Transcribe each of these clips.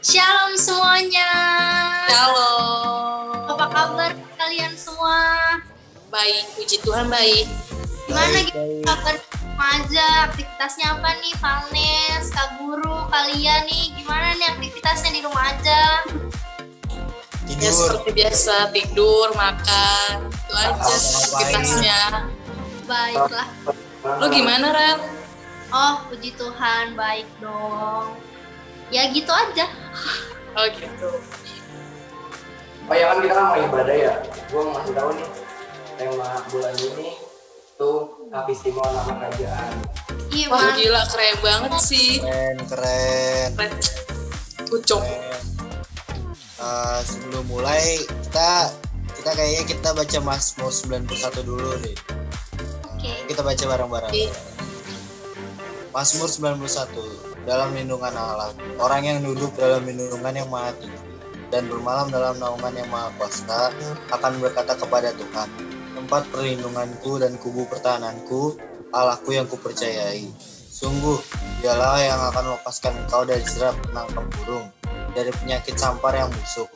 Shalom semuanya. Shalom. Apa kabar kalian semua? Baik, puji Tuhan baik. Gimana gitu kabar remaja? Aktivitasnya apa nih, Valnes, Kak Guru, kalian nih? Gimana nih aktivitasnya di rumah aja? Ya seperti biasa, tidur, makan, itu aja aktivitasnya. Baiklah. Lo gimana, Ren? Oh, puji Tuhan, baik dong. Ya gitu aja. Oh gitu. Oh ya kan kita kan mau ibadah ya. Gue mau ngasih tahu nih tema bulan ini tuh Kapistimon nama kerajaan. Iya, Wah gila, keren banget sih. Keren. Ucok. Sebelum mulai kita kayaknya kita baca Mazmur 91 dulu deh. Oke. Kita baca bareng-bareng. Mazmur 91. Dalam lindungan Allah, orang yang duduk dalam lindungan yang maha tinggi dan bermalam dalam naungan yang maha kuasa akan berkata kepada Tuhan, tempat perlindunganku dan kubu pertahananku, Allahku yang kupercayai. Sungguh, dialah yang akan melepaskan engkau dari jerat penangkap burung, dari penyakit sampar yang busuk.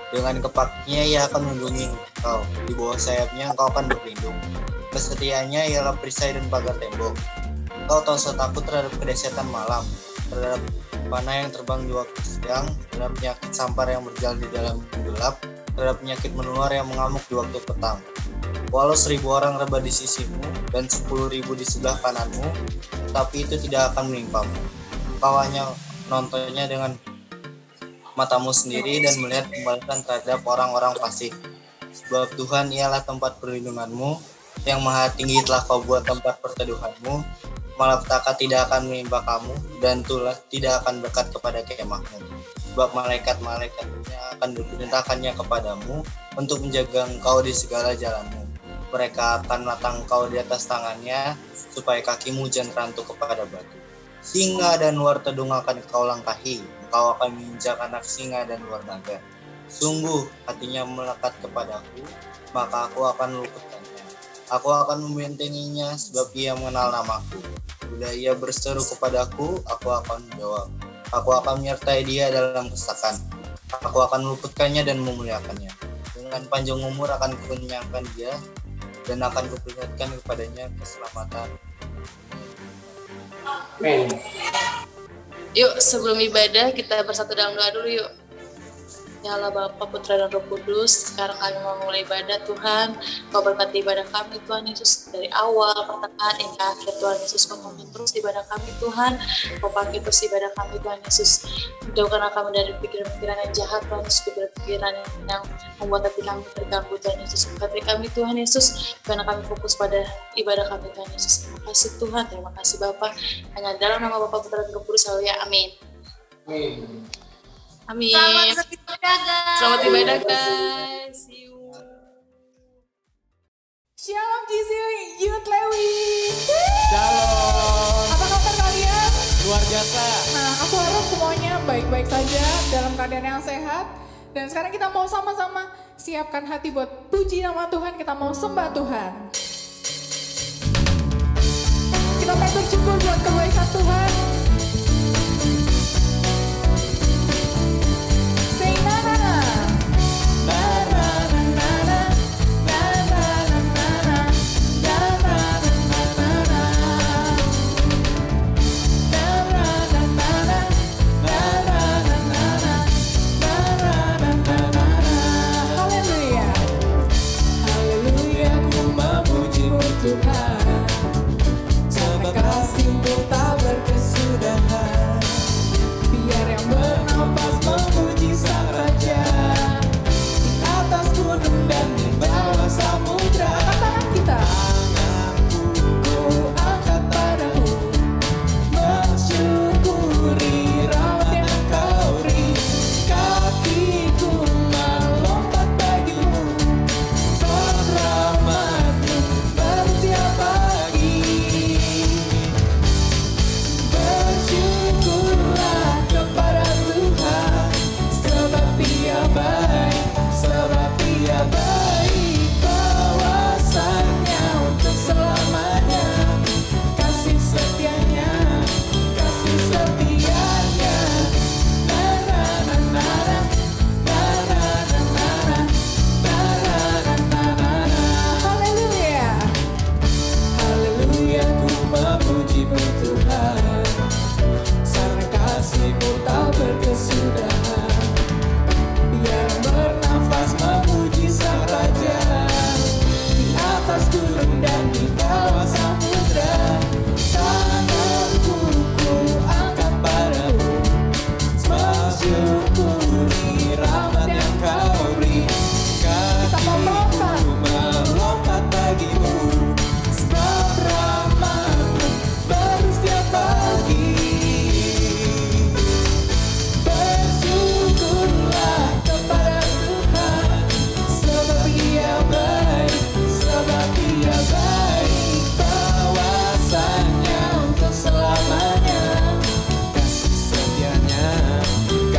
Dengan kepaknya ia akan melindungi engkau, di bawah sayapnya engkau akan berlindung. Kesetiaannya ialah perisai dan pagar tembok. Engkau tak usah takut terhadap kedahsyatan malam, terhadap panah yang terbang di waktu siang, terhadap penyakit sampar yang berjalan di dalam gelap, terhadap penyakit menular yang mengamuk di waktu petang. Walau 1000 orang rebah di sisimu dan 10.000 di sebelah kananmu, tapi itu tidak akan menimpamu. Kau hanya nontonnya dengan matamu sendiri dan melihat pembalasan terhadap orang-orang fasik. Sebab Tuhan ialah tempat perlindunganmu, yang maha tinggi telah kau buat tempat perteduhanmu. Malapetaka tidak akan menimpa kamu, dan tulah tidak akan dekat kepada kemahmu. Sebab malaikat-malaikatnya akan diperintahkannya kepadamu untuk menjaga engkau di segala jalanmu. Mereka akan menatang engkau di atas tangannya, supaya kakimu jangan terantuk kepada batu. Singa dan ular tedung akan kau langkahi, engkau akan menginjak anak singa dan ular naga. Sungguh hatinya melekat kepadaku, maka aku akan meluputkannya. Aku akan membentenginya sebab ia mengenal namaku. Bila ia berseru kepadaku, aku akan menjawab. Aku akan menyertai dia dalam kesakan. Aku akan meluputkannya dan memuliakannya. Dengan panjang umur akan kukenyangkan dia, dan akan kuperlihatkan kepadanya keselamatan. Amin. Yuk sebelum ibadah kita bersatu dalam doa dulu yuk. Ya Allah Bapa, Putra dan Roh Kudus, sekarang kami mau mulai ibadah Tuhan. Kau berkati ibadah kami Tuhan Yesus dari awal, pertengahan, hingga akhir Tuhan Yesus. Kau pimpin terus ibadah kami Tuhan. Kau pakai terus ibadah kami Tuhan Yesus. Jauhkanlah kami dari pikiran-pikiran yang jahat Tuhan Yesus, pikiran-pikiran yang membuat hati kami terganggu Tuhan Yesus. Berkati kami Tuhan Yesus, karena kami fokus pada ibadah kami Tuhan Yesus. Terima kasih Tuhan, terima kasih Bapa. Hanya dalam nama Bapa, Putra dan Roh Kudus, haleluya, amin. Amin. Amin. Selamat ibadah, guys. Selamat ibadah guys. See you. Shalom GC Youth Lewi. Shalom, Apa kabar kalian? luar biasa. Nah, aku harap semuanya baik-baik saja dalam keadaan yang sehat. Dan sekarang kita mau sama-sama siapkan hati buat puji nama Tuhan. Kita mau sembah Tuhan. Kita mau bersyukur buat kebaikan Tuhan. Say na na na. Na na na na na. Na na na na na. Na na na na na. Na na na na na. Na na na na na. Na na na na na. Haleluya. Haleluya, ku memuji-Mu Tuhan. Sampai kasih-Mu tak berkesudahan.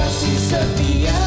kasih setianya.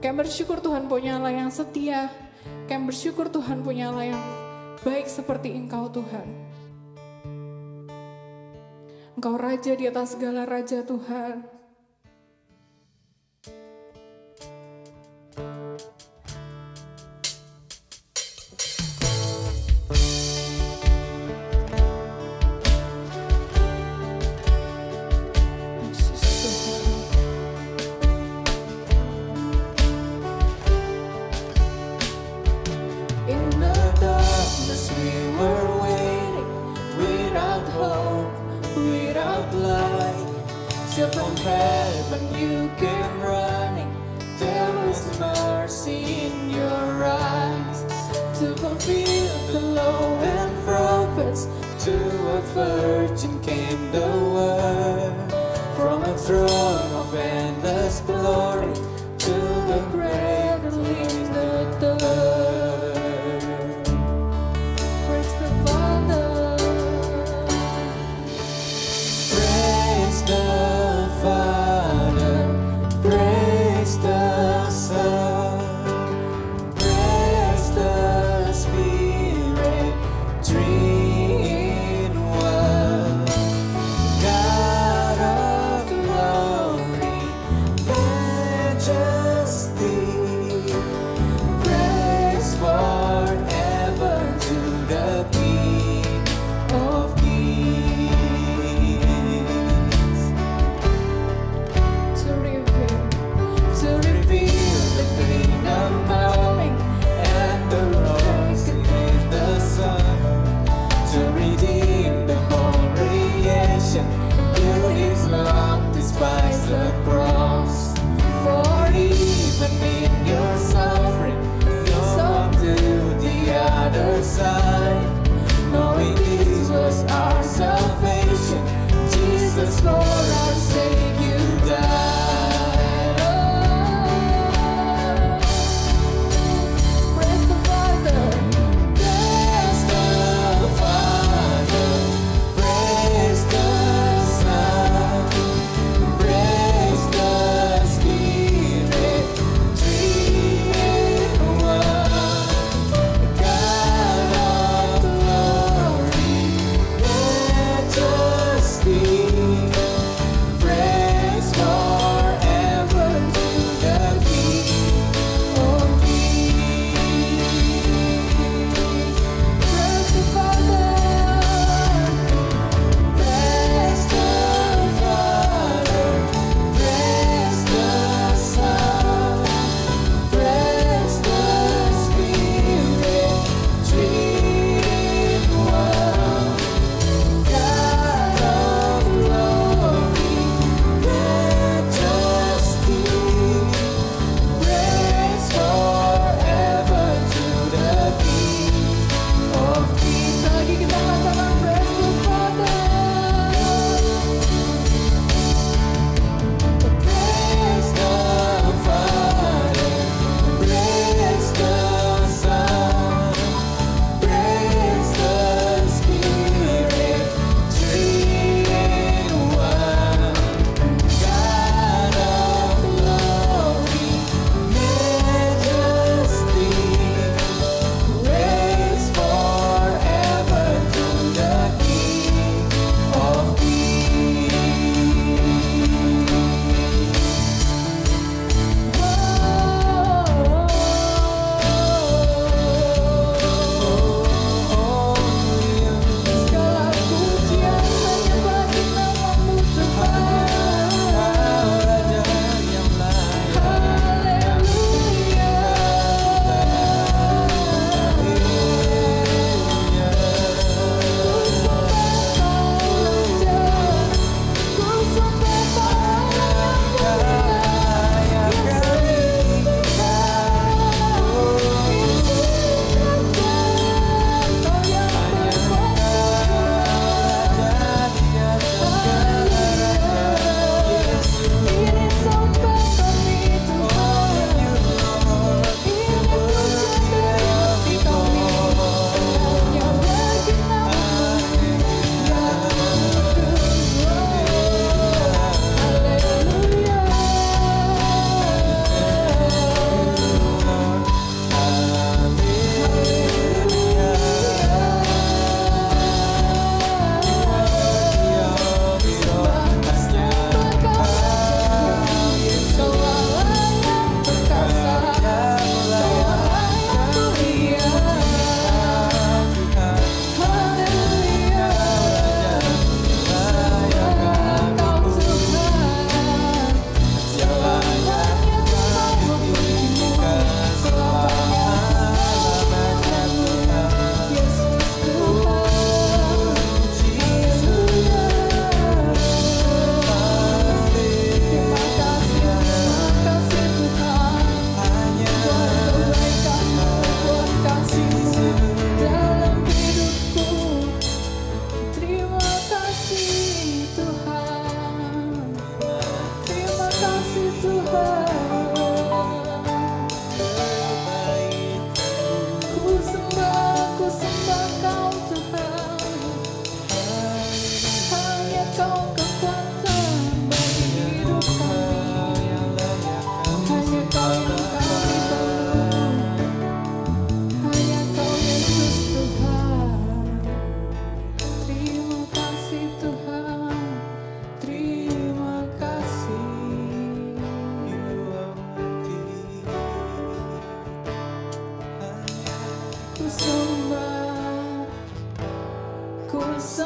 Kami bersyukur Tuhan punya Allah yang setia. Kami bersyukur Tuhan punya Allah yang baik seperti Engkau Tuhan. Engkau Raja di atas segala raja Tuhan. From heaven you came running. There was mercy in your eyes to fulfill the law and prophets. To a virgin came the word, from a throne of endless glory to the cradle in the dirt. Praise the Father, praise the Father, praise the Son, praise the Spirit, three in one. God of glory, majesty,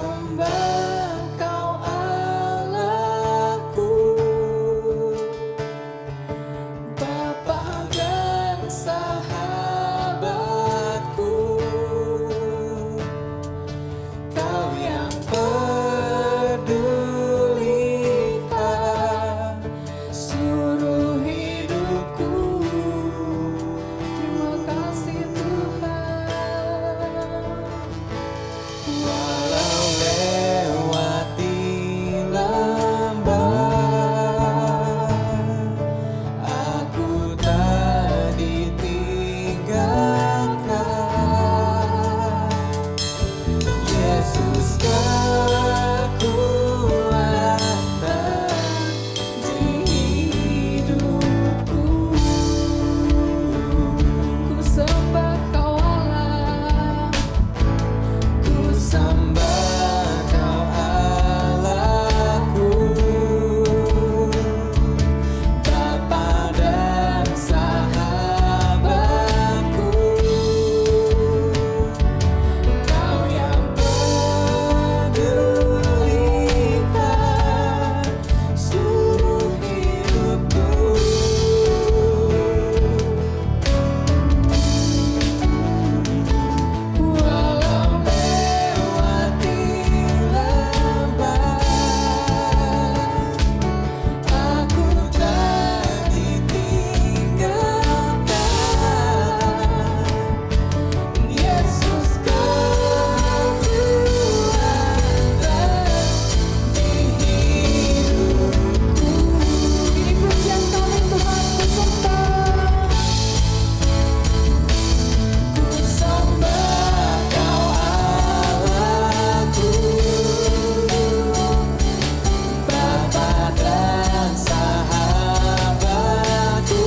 sembah Kau Allahku, Bapa dan sahabatku, Kau yang pedulikan seluruh hidupku. Terima kasih Tuhan. Walau lewati lembah, aku tak ditinggalkan. Yesus kekuatan di hidupku. Ku sembah Kau Allah, ku sembah Kau Allahku, Bapa dan sahabatku, Kau yang pedulikan seluruh hidupku. Walau lewati lembah, aku tak ditinggalkan. Yesus kekuatan di hidupku. Ini pujian kami Tuhan, ku sembah. Ku sembah Kau Allahku, Bapa dan sahabatku,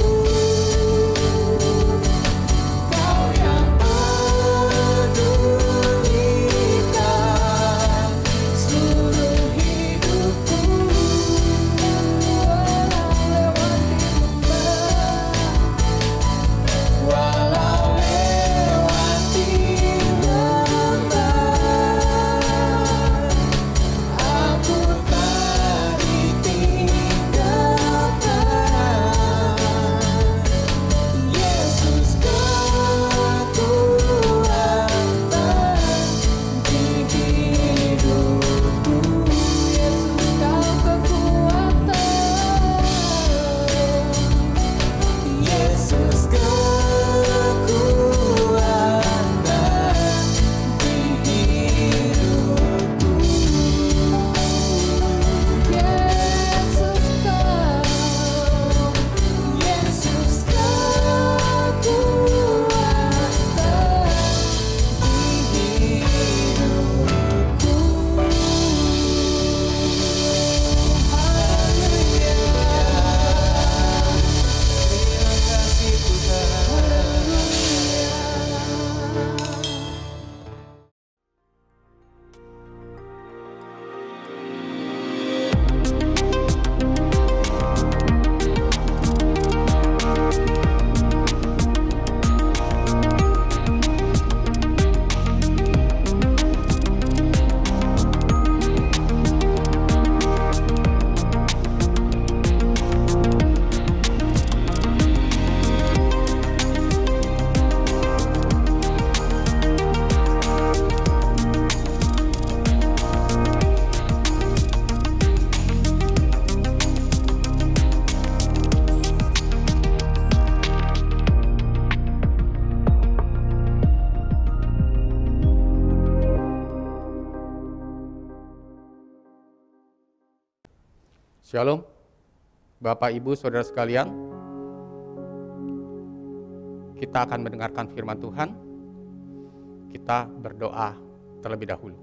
Kau yang pedulikan seluruh hidupku. Walau lewati lembah, aku tak ditinggalkan. Yesus kekuatan di hidupku. Yesus Kau kekuatan, Yesus kekuatan di hidupku. Yesus Kau, Yesus kekuatan di hidupku. Haleluya. Terima kasih Tuhan. Shalom, Bapak, Ibu, Saudara sekalian. Kita akan mendengarkan firman Tuhan. Kita berdoa terlebih dahulu.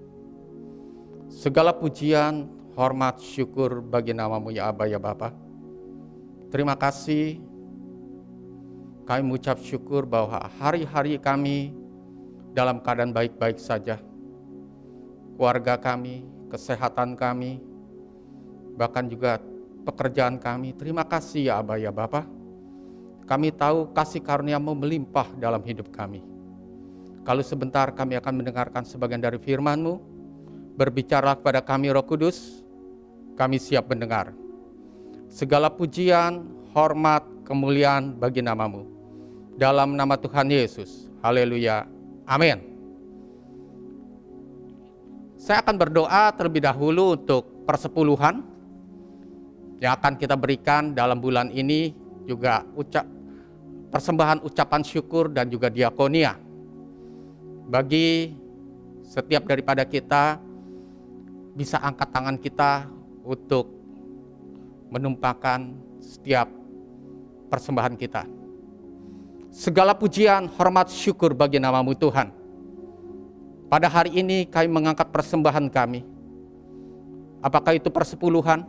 Segala pujian, hormat, syukur bagi nama-Mu ya Aba ya Bapa. Terima kasih. Kami mengucap syukur bahwa hari-hari kami dalam keadaan baik-baik saja. Keluarga kami, kesehatan kami, bahkan juga pekerjaan kami. Terima kasih ya Aba ya Bapa. Kami tahu kasih karunia-Mu melimpah dalam hidup kami. Kalau sebentar kami akan mendengarkan sebagian dari firman-Mu, berbicara kepada kami Roh Kudus, kami siap mendengar. Segala pujian, hormat, kemuliaan bagi nama-Mu. Dalam nama Tuhan Yesus. Haleluya. Amin. Saya akan berdoa terlebih dahulu untuk persepuluhan yang akan kita berikan dalam bulan ini, juga persembahan ucapan syukur dan juga diakonia. Bagi setiap daripada kita bisa angkat tangan kita untuk menumpahkan setiap persembahan kita. Segala pujian, hormat, syukur bagi nama-Mu Tuhan. Pada hari ini kami mengangkat persembahan kami. Apakah itu persepuluhan,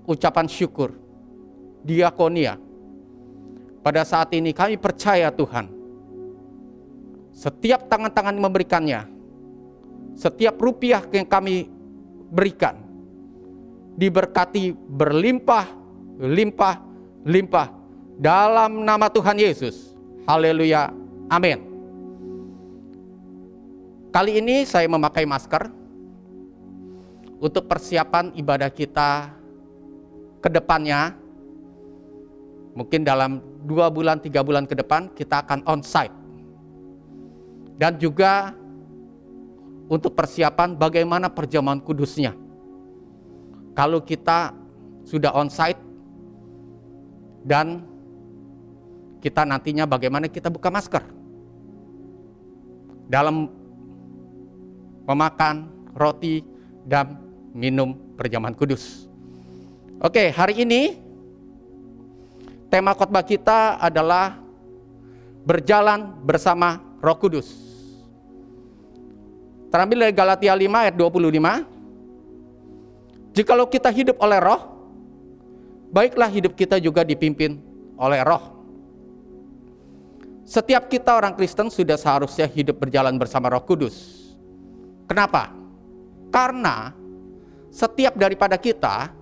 ucapan syukur, diakonia. Pada saat ini kami percaya Tuhan, setiap tangan-tangan memberikannya, setiap rupiah yang kami berikan, diberkati berlimpah, limpah, limpah. Dalam nama Tuhan Yesus. Haleluya. Amin. Kali ini saya memakai masker untuk persiapan ibadah kita ke depannya. Mungkin dalam 2 bulan, 3 bulan ke depan kita akan on-site. Dan juga untuk persiapan bagaimana perjamuan kudusnya. Kalau kita sudah on-site dan kita nantinya bagaimana kita buka masker dalam memakan roti dan minum perjamuan kudus. Oke, hari ini tema khotbah kita adalah berjalan bersama Roh Kudus. Terambil dari Galatia 5 ayat 25. Jikalau kita hidup oleh Roh, baiklah hidup kita juga dipimpin oleh Roh. Setiap kita orang Kristen sudah seharusnya hidup berjalan bersama Roh Kudus. Kenapa? Karena setiap daripada kita,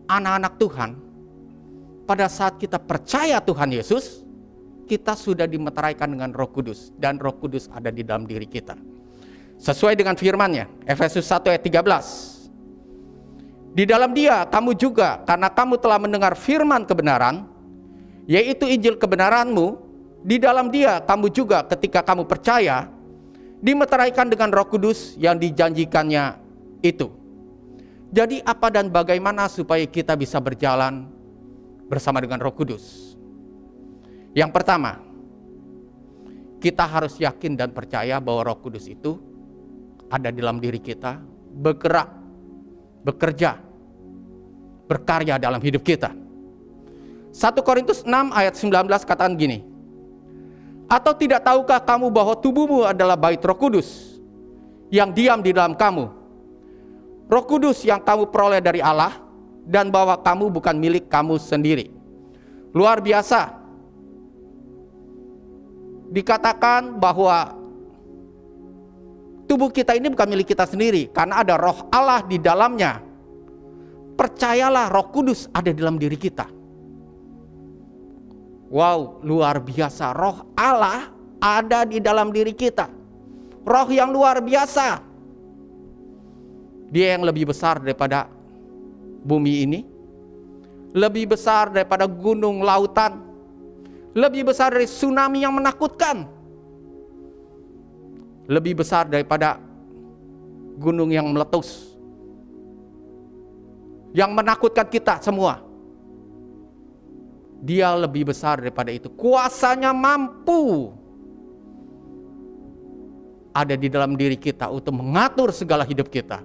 anak-anak Tuhan, pada saat kita percaya Tuhan Yesus, kita sudah dimeteraikan dengan Roh Kudus. Dan Roh Kudus ada di dalam diri kita. Sesuai dengan firman-Nya, Efesus 1 ayat 13. Di dalam Dia kamu juga, karena kamu telah mendengar firman kebenaran, yaitu Injil kebenaran-Mu, di dalam Dia kamu juga ketika kamu percaya, dimeteraikan dengan Roh Kudus yang dijanjikannya itu. Jadi apa dan bagaimana supaya kita bisa berjalan bersama dengan Roh Kudus? Yang pertama, kita harus yakin dan percaya bahwa Roh Kudus itu ada di dalam diri kita, bergerak, bekerja, berkarya dalam hidup kita. 1 Korintus 6 ayat 19 katakan gini, atau tidak tahukah kamu bahwa tubuhmu adalah bait Roh Kudus yang diam di dalam kamu, Roh Kudus yang kamu peroleh dari Allah, dan bahwa kamu bukan milik kamu sendiri. Luar biasa. Dikatakan bahwa tubuh kita ini bukan milik kita sendiri, karena ada Roh Allah di dalamnya. Percayalah, Roh Kudus ada di dalam diri kita. Wow, luar biasa. Roh Allah ada di dalam diri kita. Roh yang luar biasa. Dia yang lebih besar daripada bumi ini, lebih besar daripada gunung lautan, lebih besar dari tsunami yang menakutkan, lebih besar daripada gunung yang meletus, yang menakutkan kita semua. Dia lebih besar daripada itu. Kuasanya mampu ada di dalam diri kita untuk mengatur segala hidup kita,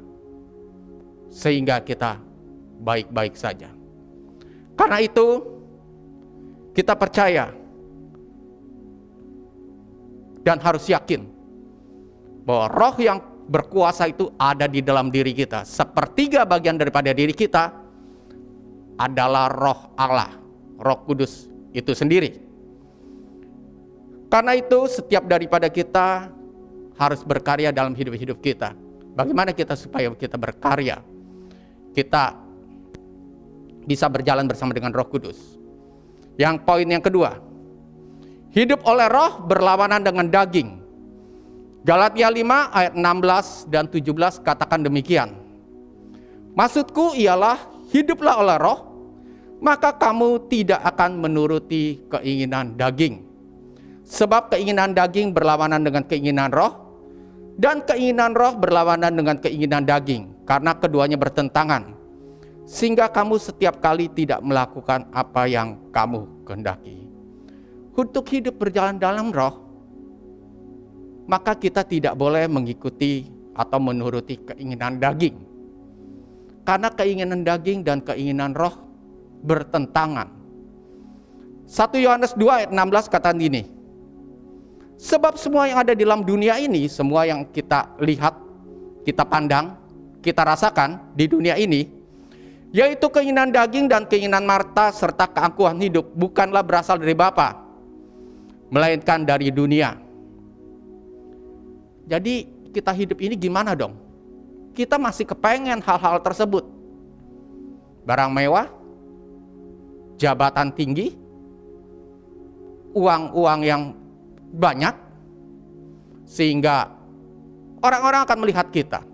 sehingga kita baik-baik saja. Karena itu kita percaya dan harus yakin bahwa Roh yang berkuasa itu ada di dalam diri kita. Sepertiga bagian daripada diri kita adalah Roh Allah, Roh Kudus itu sendiri. Karena itu setiap daripada kita harus berkarya dalam hidup-hidup kita. Bagaimana kita supaya kita berkarya? Kita bisa berjalan bersama dengan Roh Kudus. Yang poin yang kedua, hidup oleh Roh berlawanan dengan daging. Galatia 5 ayat 16 dan 17 katakan demikian. Maksudku ialah hiduplah oleh roh, maka kamu tidak akan menuruti keinginan daging. Sebab keinginan daging berlawanan dengan keinginan roh, dan keinginan roh berlawanan dengan keinginan daging, karena keduanya bertentangan. Sehingga kamu setiap kali tidak melakukan apa yang kamu kehendaki. Untuk hidup berjalan dalam roh, maka kita tidak boleh mengikuti atau menuruti keinginan daging. Karena keinginan daging dan keinginan roh bertentangan. 1 Yohanes 2 ayat 16 kata gini. Sebab semua yang ada di dalam dunia ini, semua yang kita lihat, kita pandang, kita rasakan di dunia ini, yaitu keinginan daging dan keinginan harta serta keangkuhan hidup, bukanlah berasal dari Bapa, melainkan dari dunia. Jadi kita hidup ini gimana dong? Kita masih kepengen hal-hal tersebut. Barang mewah, jabatan tinggi, uang-uang yang banyak, sehingga orang-orang akan melihat kita.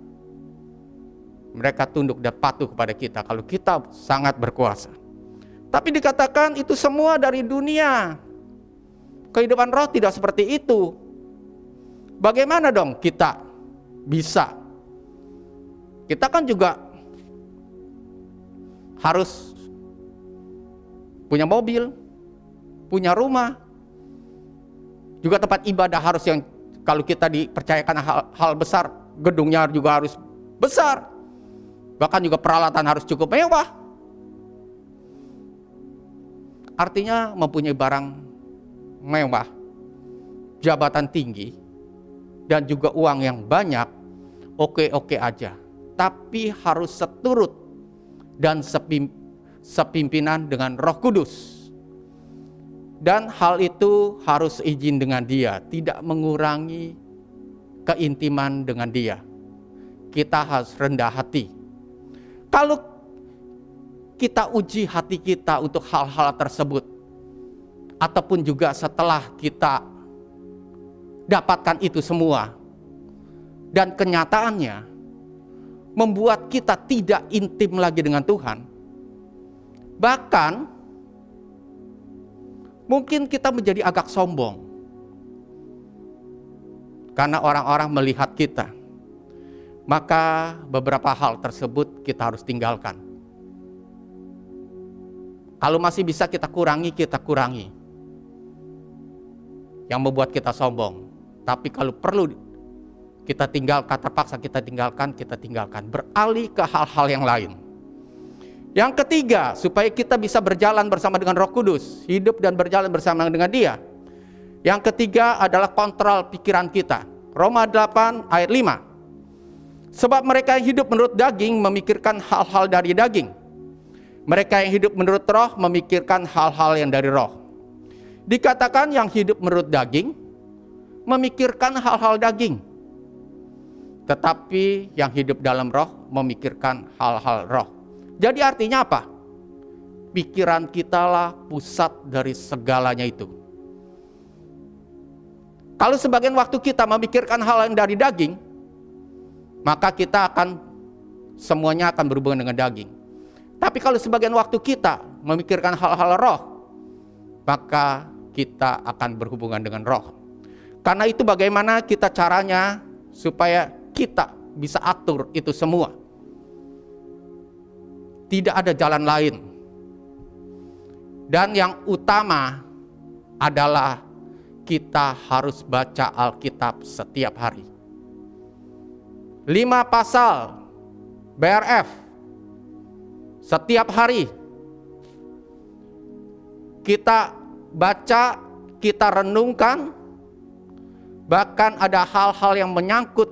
Mereka tunduk dan patuh kepada kita kalau kita sangat berkuasa. Tapi dikatakan itu semua dari dunia. Kehidupan roh tidak seperti itu. Bagaimana dong kita bisa? Kita kan juga harus punya mobil, punya rumah, juga tempat ibadah harus yang kalau kita dipercayakan hal besar, gedungnya juga harus besar. Bahkan juga peralatan harus cukup mewah. Artinya mempunyai barang mewah, jabatan tinggi, dan juga uang yang banyak, oke-oke aja. Tapi harus seturut dan sepimpinan dengan Roh Kudus. Dan hal itu harus izin dengan Dia, tidak mengurangi keintiman dengan Dia. Kita harus rendah hati. Kalau kita uji hati kita untuk hal-hal tersebut, ataupun juga setelah kita dapatkan itu semua, dan kenyataannya membuat kita tidak intim lagi dengan Tuhan, bahkan mungkin kita menjadi agak sombong karena orang-orang melihat kita, maka beberapa hal tersebut kita harus tinggalkan. Kalau masih bisa kita kurangi, kita kurangi yang membuat kita sombong. Tapi kalau perlu kita tinggalkan, terpaksa kita tinggalkan. Beralih ke hal-hal yang lain. Yang ketiga, supaya kita bisa berjalan bersama dengan Roh Kudus, hidup dan berjalan bersama dengan Dia. Yang ketiga adalah kontrol pikiran kita. Roma 8 ayat 5. Sebab mereka yang hidup menurut daging memikirkan hal-hal dari daging. Mereka yang hidup menurut roh memikirkan hal-hal yang dari roh. Dikatakan yang hidup menurut daging memikirkan hal-hal daging. Tetapi yang hidup dalam roh memikirkan hal-hal roh. Jadi artinya apa? Pikiran kita lah pusat dari segalanya itu. Kalau sebagian waktu kita memikirkan hal yang dari daging, maka kita akan semuanya akan berhubungan dengan daging. Tapi kalau sebagian waktu kita memikirkan hal-hal roh, maka kita akan berhubungan dengan roh. Karena itu bagaimana kita caranya supaya kita bisa atur itu semua. Tidak ada jalan lain. Dan yang utama adalah kita harus baca Alkitab setiap hari. 5 pasal BRF setiap hari kita baca, kita renungkan. Bahkan ada hal-hal yang menyangkut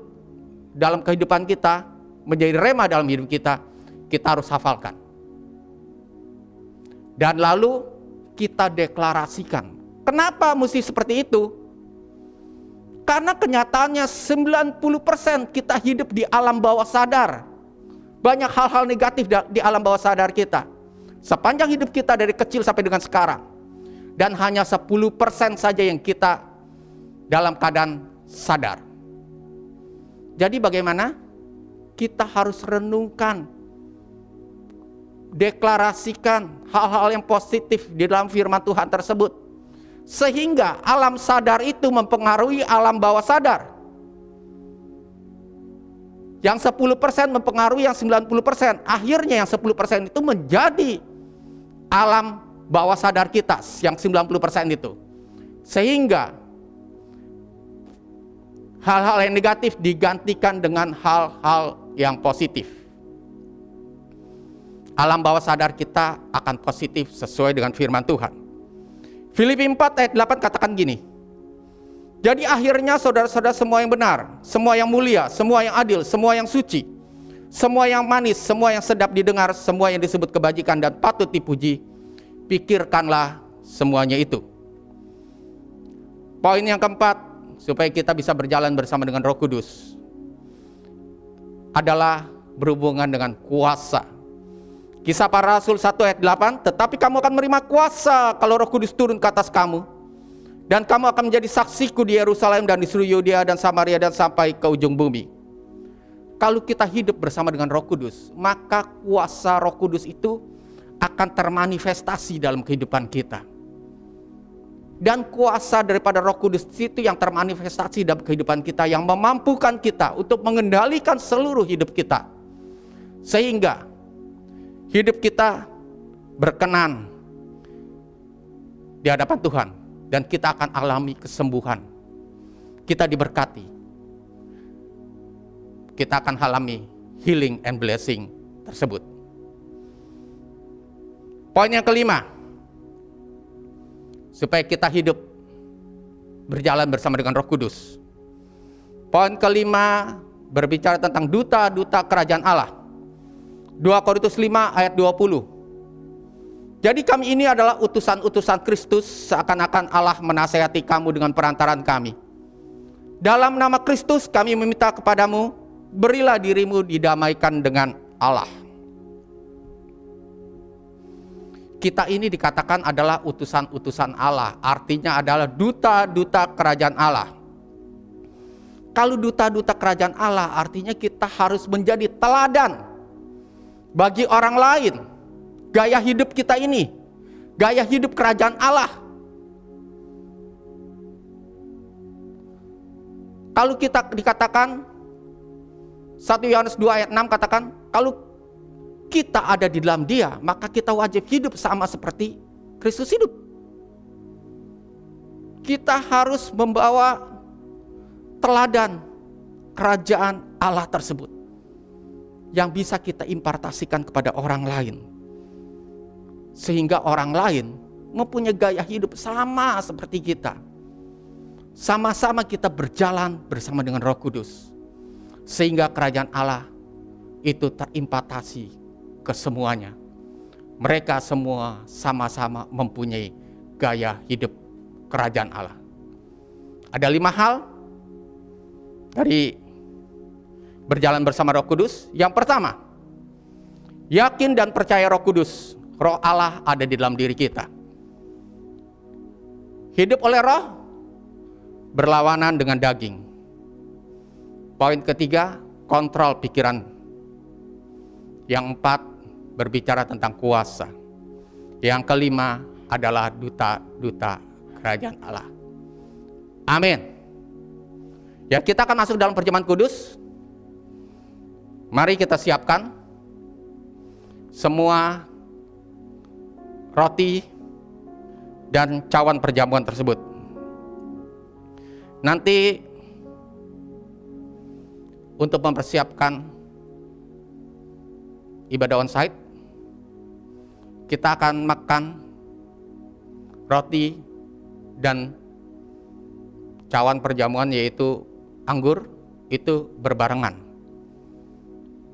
dalam kehidupan kita, menjadi rema dalam hidup kita harus hafalkan. Dan lalu kita deklarasikan. Kenapa mesti seperti itu? Karena kenyataannya 90% kita hidup di alam bawah sadar. Banyak hal-hal negatif di alam bawah sadar kita. Sepanjang hidup kita dari kecil sampai dengan sekarang. Dan hanya 10% saja yang kita dalam keadaan sadar. Jadi bagaimana? Kita harus renungkan, deklarasikan hal-hal yang positif di dalam firman Tuhan tersebut. Sehingga alam sadar itu mempengaruhi alam bawah sadar. Yang 10% mempengaruhi yang 90%. Akhirnya yang 10% itu menjadi alam bawah sadar kita, yang 90% itu. Sehingga hal-hal yang negatif digantikan dengan hal-hal yang positif. Alam bawah sadar kita akan positif sesuai dengan firman Tuhan. Filipi 4 ayat 8 katakan gini. Jadi akhirnya saudara-saudara, semua yang benar, semua yang mulia, semua yang adil, semua yang suci, semua yang manis, semua yang sedap didengar, semua yang disebut kebajikan dan patut dipuji, pikirkanlah semuanya itu. Poin yang keempat, supaya kita bisa berjalan bersama dengan Roh Kudus, adalah berhubungan dengan kuasa. Kisah Para Rasul 1 ayat 8, tetapi kamu akan menerima kuasa kalau Roh Kudus turun ke atas kamu, dan kamu akan menjadi saksiku di Yerusalem dan di seluruh Yudea dan Samaria dan sampai ke ujung bumi. Kalau kita hidup bersama dengan Roh Kudus, maka kuasa Roh Kudus itu akan termanifestasi dalam kehidupan kita. Dan kuasa daripada Roh Kudus itu yang termanifestasi dalam kehidupan kita, yang memampukan kita untuk mengendalikan seluruh hidup kita. Sehingga hidup kita berkenan di hadapan Tuhan. Dan kita akan alami kesembuhan. Kita diberkati. Kita akan alami healing and blessing tersebut. Poin yang kelima, supaya kita hidup berjalan bersama dengan Roh Kudus. Poin kelima berbicara tentang duta-duta kerajaan Allah. 2 Korintus 5 ayat 20. Jadi kami ini adalah utusan-utusan Kristus, seakan-akan Allah menasihati kamu dengan perantaran kami. Dalam nama Kristus kami meminta kepadamu, berilah dirimu didamaikan dengan Allah. Kita ini dikatakan adalah utusan-utusan Allah, artinya adalah duta-duta kerajaan Allah. Kalau duta-duta kerajaan Allah, artinya kita harus menjadi teladan bagi orang lain. Gaya hidup kita ini, gaya hidup kerajaan Allah. Kalau kita dikatakan 1 Yohanes 2 ayat 6 katakan, kalau kita ada di dalam Dia, maka kita wajib hidup sama seperti Kristus hidup. Kita harus membawa teladan kerajaan Allah tersebut yang bisa kita impartasikan kepada orang lain. Sehingga orang lain mempunyai gaya hidup sama seperti kita. Sama-sama kita berjalan bersama dengan Roh Kudus. Sehingga kerajaan Allah itu terimpatasi ke semuanya. Mereka semua sama-sama mempunyai gaya hidup kerajaan Allah. Ada 5 hal dari berjalan bersama Roh Kudus. Yang pertama, yakin dan percaya Roh Kudus. Roh Allah ada di dalam diri kita. Hidup oleh roh berlawanan dengan daging. Poin ketiga, kontrol pikiran. Yang 4, berbicara tentang kuasa. Yang kelima adalah duta-duta kerajaan Allah. Amin. Ya, kita akan masuk dalam perjamuan kudus. Mari kita siapkan semua roti dan cawan perjamuan tersebut. Nanti untuk mempersiapkan ibadah onsite, kita akan makan roti dan cawan perjamuan, yaitu anggur, itu berbarengan.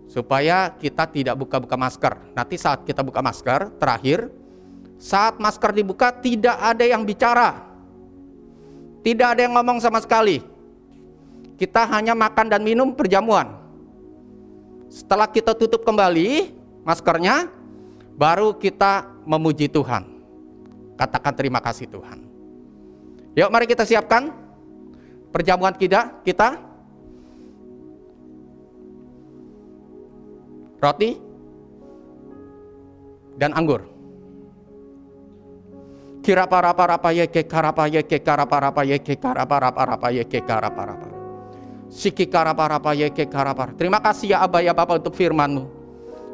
Supaya kita tidak buka-buka masker. Nanti saat kita buka masker, terakhir, saat masker dibuka tidak ada yang bicara. Tidak ada yang ngomong sama sekali. Kita hanya makan dan minum perjamuan. Setelah kita tutup kembali maskernya, baru kita memuji Tuhan. Katakan terima kasih Tuhan. Yuk mari kita siapkan perjamuan kita. roti dan anggur. Kirapa-rapa-rapa yeke karapa yeke karapa-rapa yeke karapa-rapa-rapa yeke karapa-rapa. Siki karapa-rapa yeke karapa. Terima kasih ya Aba ya Bapa untuk firman-Mu.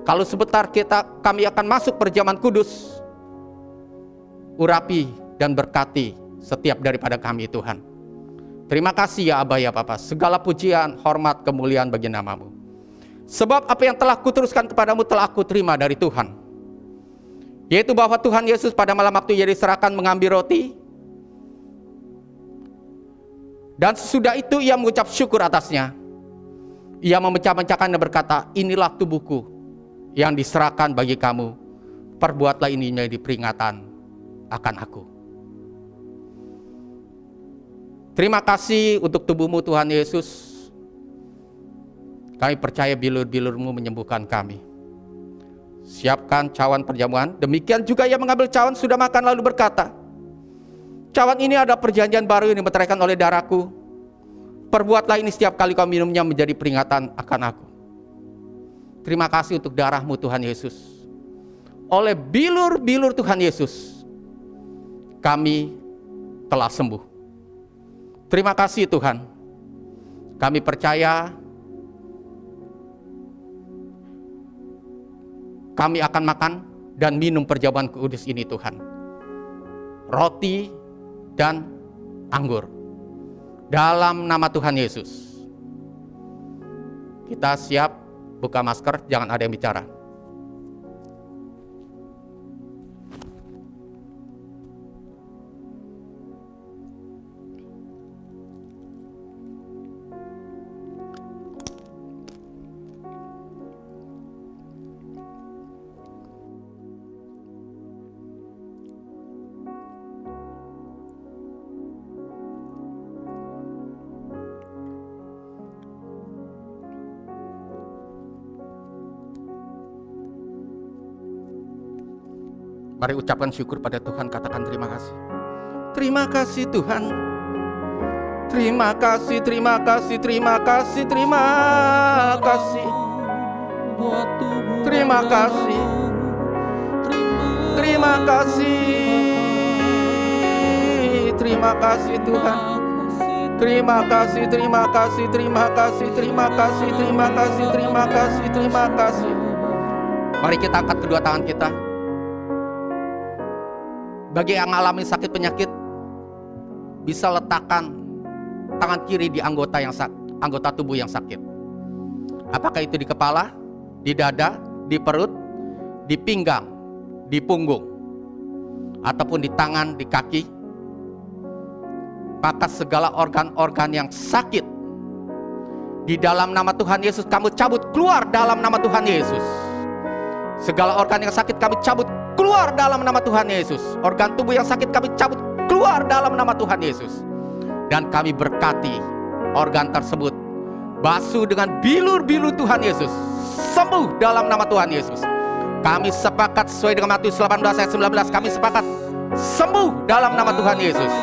Kalau sebentar kami akan masuk perjamuan kudus, urapi dan berkati setiap daripada kami Tuhan. Terima kasih ya Aba ya Bapa. Segala pujian, hormat, kemuliaan bagi nama-Mu. Sebab apa yang telah kuteruskan kepadamu telah aku terima dari Tuhan. Yaitu bahwa Tuhan Yesus pada malam waktu ia diserahkan mengambil roti, dan sesudah itu ia mengucap syukur atasnya. Ia memecah-mecahkan dan berkata, inilah tubuhku yang diserahkan bagi kamu. Perbuatlah ini menjadi peringatan akan aku. Terima kasih untuk tubuh-Mu Tuhan Yesus. Kami percaya bilur-bilur-Mu menyembuhkan kami. Siapkan cawan perjamuan. Demikian juga ia mengambil cawan sudah makan lalu berkata, cawan ini adalah perjanjian baru yang dimeteraikan oleh darahku. Perbuatlah ini setiap kali kau minumnya menjadi peringatan akan aku. Terima kasih untuk darah-Mu Tuhan Yesus. Oleh bilur-bilur Tuhan Yesus, kami telah sembuh. Terima kasih Tuhan. Kami percaya kami akan makan dan minum perjamuan kudus ini Tuhan. Roti dan anggur. Dalam nama Tuhan Yesus. Kita siap buka masker, jangan ada yang bicara. Mari ucapkan syukur pada Tuhan, katakan terima kasih. Terima kasih Tuhan. Terima kasih, terima kasih, terima kasih, terima kasih. Terima kasih. Terima kasih. Terima kasih Tuhan. Terima kasih, terima kasih, terima kasih, terima kasih, terima kasih, terima kasih, terima kasih. Mari kita angkat kedua tangan kita. Bagi yang mengalami sakit penyakit, bisa letakkan tangan kiri di anggota tubuh yang sakit. Apakah itu di kepala, di dada, di perut, di pinggang, di punggung, ataupun di tangan, di kaki. Maka segala organ-organ yang sakit, di dalam nama Tuhan Yesus kamu cabut keluar dalam nama Tuhan Yesus. Segala organ yang sakit kami cabut keluar dalam nama Tuhan Yesus. Organ tubuh yang sakit kami cabut keluar dalam nama Tuhan Yesus. Dan kami berkati organ tersebut basuh dengan bilur-bilur Tuhan Yesus, sembuh dalam nama Tuhan Yesus. Kami sepakat sesuai dengan Matius 18 ayat 19, kami sepakat sembuh dalam nama Tuhan Yesus.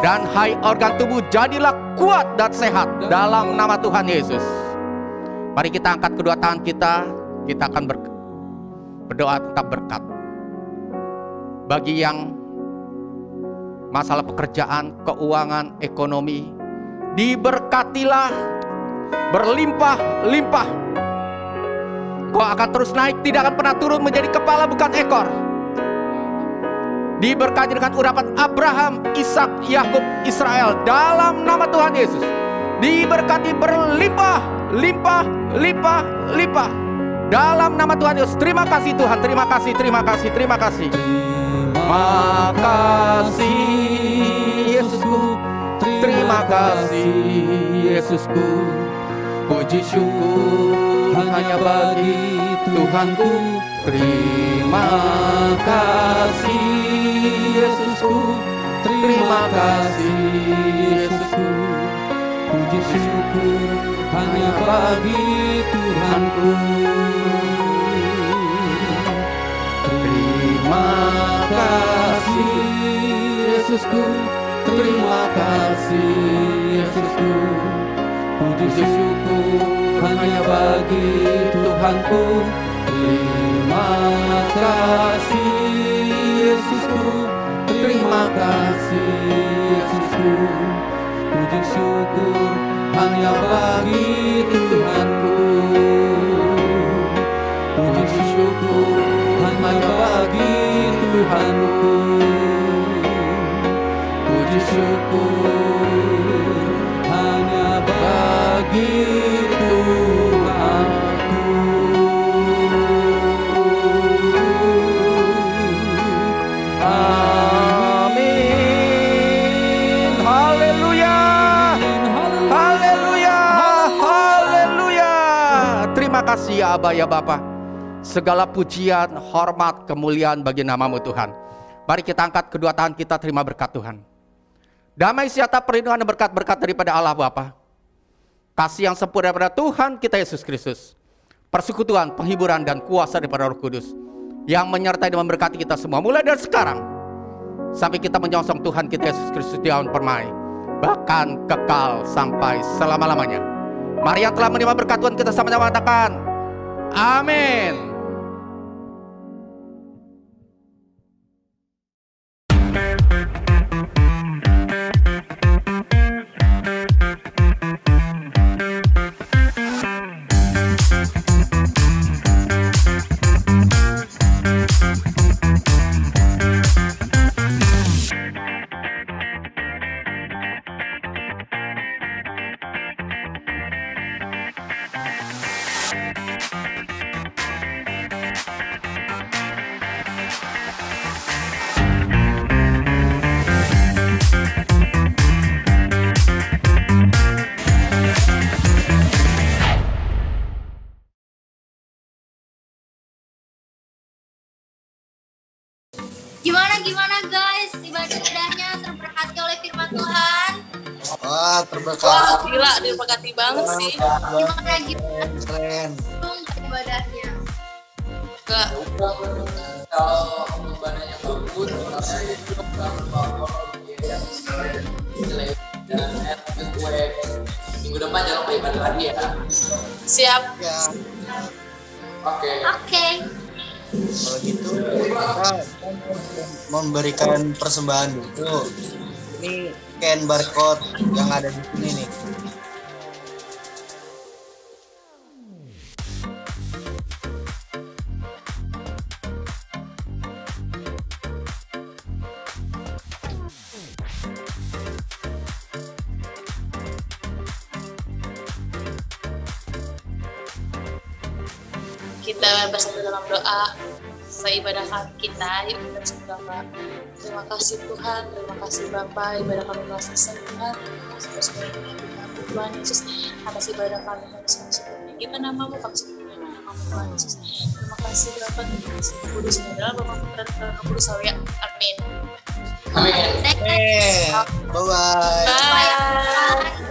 Dan hai organ tubuh, jadilah kuat dan sehat dalam nama Tuhan Yesus. Mari kita angkat kedua tangan kita. Kita akan berdoa tentang berkat. Bagi yang masalah pekerjaan, keuangan, ekonomi, diberkatilah berlimpah-limpah. Kau akan terus naik, tidak akan pernah turun, menjadi kepala bukan ekor. Diberkati dengan urapan Abraham, Ishak, Yakub, Israel dalam nama Tuhan Yesus. Diberkati berlimpah, limpah, limpah, limpah dalam nama Tuhan Yesus. Terima kasih Tuhan, terima kasih, terima kasih, terima kasih. Terima kasih Yesusku, terima kasih Yesusku. Puji syukur hanya bagi Tuhanku. Terima kasih Yesusku, terima kasih Yesusku. Puji syukur hanya bagi Tuhanku. Terima kasih Yesusku, terima kasih Yesusku. Puji syukur hanya bagi Tuhan. Tuhanku. Terima kasih Yesusku, terima kasih Yesusku. Puji syukur hanya bagi Tuhanku. Puji syukur hanya bagi Tuhanku. Puji syukur hanya bagi Tuhanku. Amin. Haleluya. Haleluya. Haleluya. Terima kasih ya Aba ya Bapa. Segala pujian, hormat, kemuliaan bagi nama-Mu Tuhan. Mari kita angkat kedua tangan kita, terima berkat Tuhan. Damai sejahtera, perlindungan dan berkat-berkat daripada Allah Bapa. Kasih yang sempurna daripada Tuhan kita Yesus Kristus. Persekutuan, penghiburan dan kuasa daripada Roh Kudus yang menyertai dan memberkati kita semua mulai dari sekarang sampai kita menyongsong Tuhan kita Yesus Kristus di awan permai, bahkan kekal sampai selama-lamanya. Mari yang telah menerima berkat Tuhan kita sama-sama katakan amin. Gimana guys, ibadahnya terberkati oleh firman Tuhan? Wah, terberkati. Wah, gila, diberkati banget sih. Gimana Keren. ibadahnya? Enggak. Kalau ibadahnya bagus, dan gue minggu depan jangan lupa ibadah lagi ya. Siap. Ya, Oke. kalau gitu kita memberikan persembahan dulu. Ini scan barcode yang ada di sini nih. Kita bersatu dalam doa selesai ibadah kami kita. Yuk kita bersama doa. Terima kasih Tuhan, terima kasih Bapa, ibadah kami telah selesai Tuhan. Terima kasih Tuhan Yesus atas ibadah kami selesai. Kita namamu kami sebutkan namamu Tuhan Yesus. Terima kasih Bapa, terima kasih Kudus dalam Bapa Putra dan Roh Kudus. Amin. Amin. Bye bye. Bye.